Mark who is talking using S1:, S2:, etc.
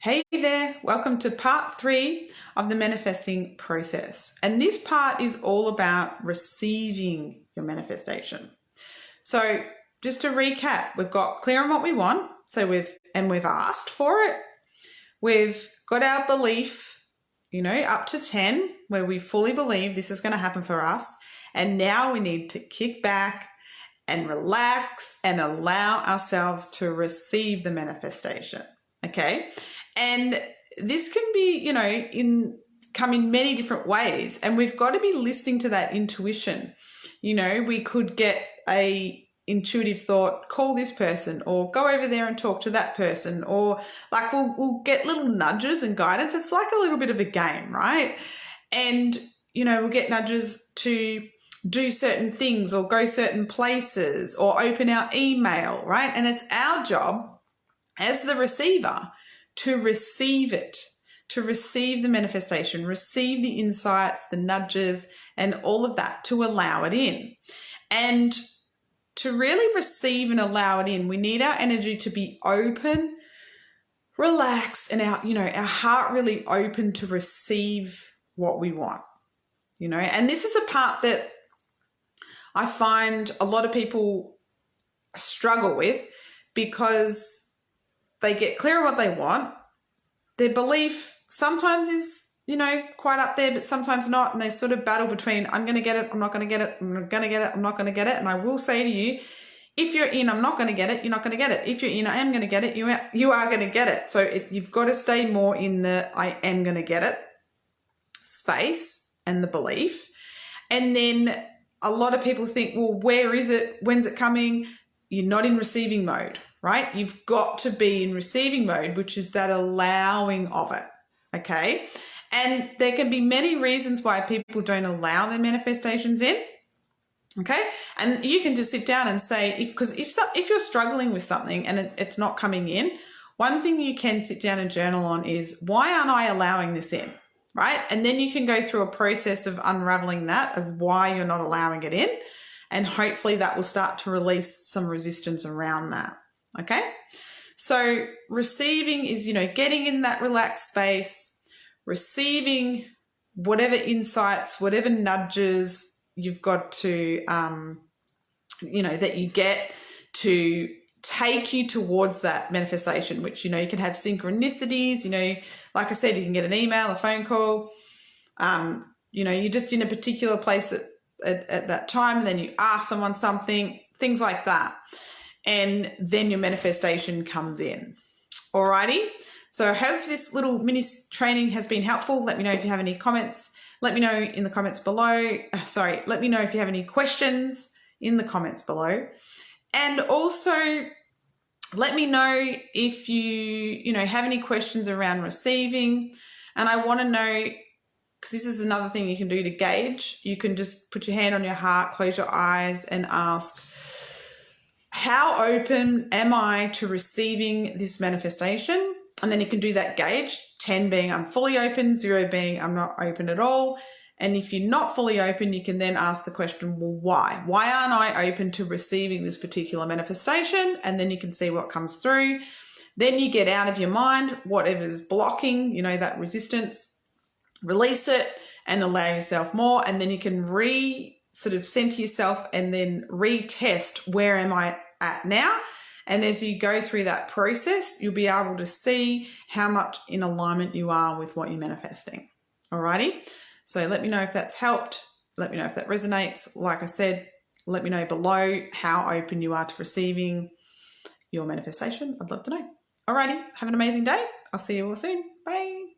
S1: Hey there, welcome to part 3 of the manifesting process. And this part is all about receiving your manifestation. So just to recap, we've got clear on what we want. So we've asked for it. We've got our belief, up to 10, where we fully believe this is going to happen for us. And now we need to kick back and relax and allow ourselves to receive the manifestation. Okay. And this can be, come in many different ways. And we've got to be listening to that intuition. We could get a intuitive thought, call this person, or go over there and talk to that person, or like we'll get little nudges and guidance. It's like a little bit of a game, right? And, we'll get nudges to do certain things or go certain places or open our email, right? And it's our job as the receiver to receive it, to receive the manifestation, receive the insights, the nudges, and all of that, to allow it in. And to really receive and allow it in, we need our energy to be open, relaxed, and our heart really open to receive what we want, And this is a part that I find a lot of people struggle with because they get clear on what they want. Their belief sometimes is, quite up there, but sometimes not. And they sort of battle between, I'm going to get it, I'm not going to get it, I'm going to get it, I'm not going to get it. And I will say to you, if you're in, I'm not going to get it, you're not going to get it. If you're in, I am going to get it, you are going to get it. So you've got to stay more in the I am going to get it space and the belief. And then a lot of people think, well, where is it? When's it coming? You're not in receiving mode, right? You've got to be in receiving mode, which is that allowing of it, okay? And there can be many reasons why people don't allow their manifestations in, okay? And you can just sit down and say, if you're struggling with something and it's not coming in, one thing you can sit down and journal on is, why aren't I allowing this in, right? And then you can go through a process of unraveling that, of why you're not allowing it in, and hopefully that will start to release some resistance around that. Okay, so receiving is, getting in that relaxed space, receiving whatever insights, whatever nudges you've got to, that you get to take you towards that manifestation, which, you can have synchronicities, like I said, you can get an email, a phone call, you're just in a particular place at that time, and then you ask someone something, things like that. And then your manifestation comes in. Alrighty. So I hope this little mini training has been helpful. Let me know if you have any comments. Let me know in the comments below. Let me know if you have any questions in the comments below. And also let me know if you, have any questions around receiving. And I want to know, because this is another thing you can do to gauge. You can just put your hand on your heart, close your eyes, and ask, how open am I to receiving this manifestation? And then you can do that gauge, 10 being I'm fully open, 0 being I'm not open at all. And if you're not fully open, you can then ask the question, well, why? Why aren't I open to receiving this particular manifestation? And then you can see what comes through. Then you get out of your mind whatever's blocking, that resistance, release it and allow yourself more. And then you can center yourself and then retest, where am I at now? And as you go through that process, you'll be able to see how much in alignment you are with what you're manifesting. Alrighty. So let me know if that's helped. Let me know if that resonates. Like I said, let me know below how open you are to receiving your manifestation. I'd love to know. Alrighty. Have an amazing day. I'll see you all soon. Bye.